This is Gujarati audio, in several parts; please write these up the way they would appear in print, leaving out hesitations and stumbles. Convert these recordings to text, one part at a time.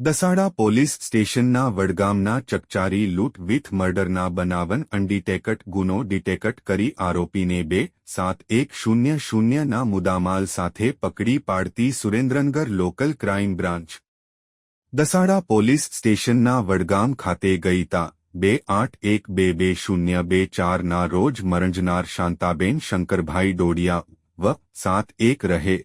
દસાડા પોલીસ સ્ટેશનના વડગામના ચકચારી લૂંટ વિથ મર્ડરના બનાવન અનડિટેક્ટ ગુનો ડિટેક્ટ કરી આરોપીને 2-7-1-0-0ના મુદ્દામાલ સાથે પકડી પાડતી Surendranagar local crime branch Dasada police સ્ટેશનના વડગામ ખાતે ગઈ તા 2-8-1-2-2-0-2-4ના રોજ મરંજનાર શાંતાબેન શંકરભાઈ ડોડિયા વ 7-1 રહે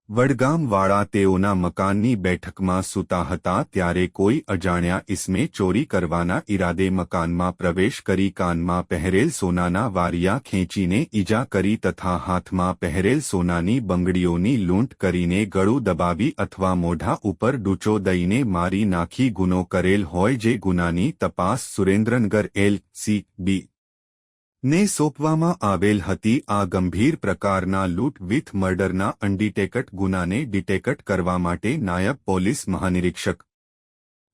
વડગામવાળા તેઓના મકાનની બેઠકમાં સૂતા હતા ત્યારે કોઈ અજાણ્યા ઇસમે ચોરી કરવાના ઈરાદે મકાનમાં પ્રવેશ કરી કાનમાં પહેરેલ સોનાના વારિયા ખેંચીને ઈજા કરી તથા હાથમાં પહેરેલ સોનાની બંગડીઓની લૂંટ કરીને ગળું દબાવી અથવા મોઢા ઉપર ડૂચો દઈને મારી નાખી ગુનો કરેલ હોય જે ગુનાની તપાસ સુરેન્દ્રનગર LCB ને સોંપવામાં આવેલ હતી। આ ગંભીર પ્રકારના લૂંટ વિથ મર્ડરના અનડિટેક્ટ ગુનાને ડિટેક્ટ કરવા માટે નાયબ પોલીસ મહાનિરીક્ષક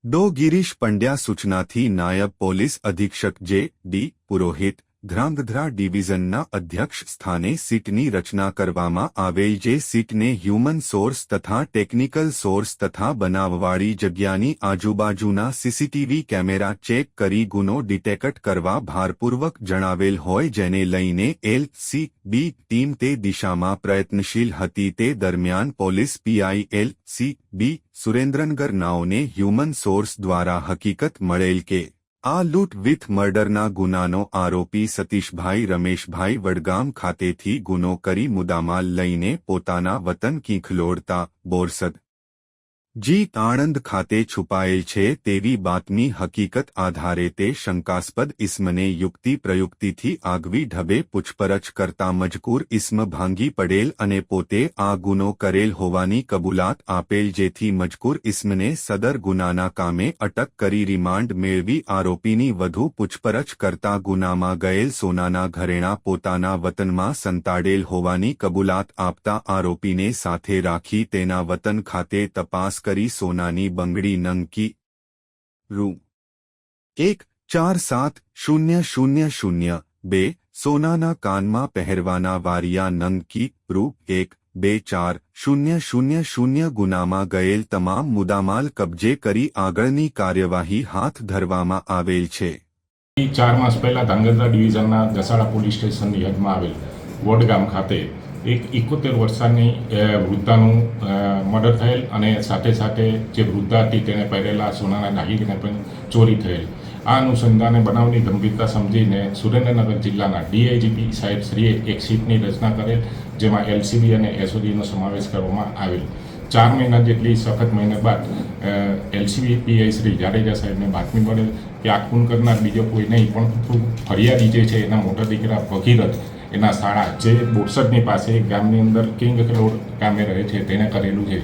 ડો ગિરીશ પંડ્યા સૂચનાથી નાયબ પોલીસ અધિક્ષક J.D. પુરોહિત ધ્રાંગધ્રા ડિવિઝનના અધ્યક્ષ સ્થાને સીટની રચના કરવામાં આવેલ જે સીટને હ્યુમન સોર્સ તથા ટેકનિકલ સોર્સ તથા બનાવવાળી જગ્યાની આજુબાજુના સીસીટીવી કેમેરા ચેક કરી ગુનો ડિટેક્ટ કરવા ભારપૂર્વક જણાવેલ હોય જેને લઈને LCB ટીમ તે દિશામાં પ્રયત્નશીલ હતી। તે દરમિયાન પોલીસ PI LCB સુરેન્દ્રનગર નાઓને હ્યુમન સોર્સ દ્વારા હકીકત મળેલ કે આ લૂંટ વિથ મર્ડરના ગુનાનો આરોપી સતીશભાઈ રમેશભાઈ વડગામ ખાતેથી ગુનો કરી મુદ્દામાલ લઈને પોતાના વતન કિંખલોડતા બોરસદ જી આણંદ ખાતે છુપાયેલ છે તેવી બાતમી હકીકત આધારે તે શંકાસ્પદ ઇસ્મને યુક્તિ પ્રયુક્તિથી આગવી ઢબે પૂછપરછ કરતા મજકૂર ઇસ્મ ભાંગી પડેલ અને પોતે આ ગુનો કરેલ હોવાની કબૂલાત આપેલ જેથી મજકૂર ઇસ્મને સદર ગુનાના કામે અટક કરી રિમાન્ડ મેળવી આરોપીની વધુ પૂછપરછ કરતા ગુનામાં ગયેલ સોનાના ઘરેણા પોતાના વતનમાં સંતાડેલ હોવાની કબૂલાત આપતા આરોપીને સાથે રાખી તેના વતન ખાતે તપાસ કરી સોનાની બંગડી નંકી રૂ 1-4-7-0-0-0-2 સોનાના કાનમાં પહેરવાના વારિયા નંકી રૂ 1-2-4-0-0-0 ગુનામાં ગયેલ તમામ મુદ્દામાલ કબજે કરી આગળની કાર્યવાહી હાથ ધરવામાં આવેલ છે। 4 માસ પહેલા ધ્રાંગધ્રા ડિવિઝનના દસાડા પોલીસ સ્ટેશનની હદમાં આવેલ વડગામ ખાતે એક 71 વર્ષની વૃદ્ધાનું મર્ડર થયેલ અને સાથે સાથે જે વૃદ્ધા હતી તેને પહેરેલા સોનાના દાગીને પણ ચોરી થયેલ। આ અનુસંધાને બનાવની ગંભીરતા સમજીને સુરેન્દ્રનગર જિલ્લાના DIGP સાહેબશ્રીએ એક સીટની રચના કરેલ જેમાં LCB અને SOGનો સમાવેશ કરવામાં આવેલ। 4 મહિના જેટલી સખત મહિના બાદ LCB PI શ્રી જાડેજા સાહેબને બાતમી મળેલ કે આ ખૂન કરનાર બીજો કોઈ નહીં પણ ફરિયાદી જે છે એના મોટા દીકરા ભગીરથ એના શાળા જે બોરસદની પાસે ગામની અંદર કિંગલોડ ગામે રહે છે તેને કરેલું છે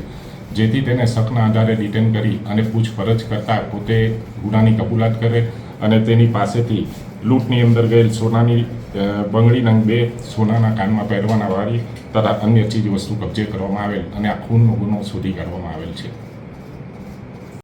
જેથી તેને શકના આધારે ડિટેન કરી અને પૂછપરછ કરતા પોતે ગુનાની કબૂલાત કરે અને તેની પાસેથી લૂંટની અંદર ગયેલ સોનાની બંગડી નંગ 2 સોનાના કાનમાં પહેરવાના વાળી તથા અન્ય ચીજ વસ્તુ કબજે કરવામાં આવેલ અને આ ખૂનનો ગુનો શોધી કાઢવામાં આવેલ છે।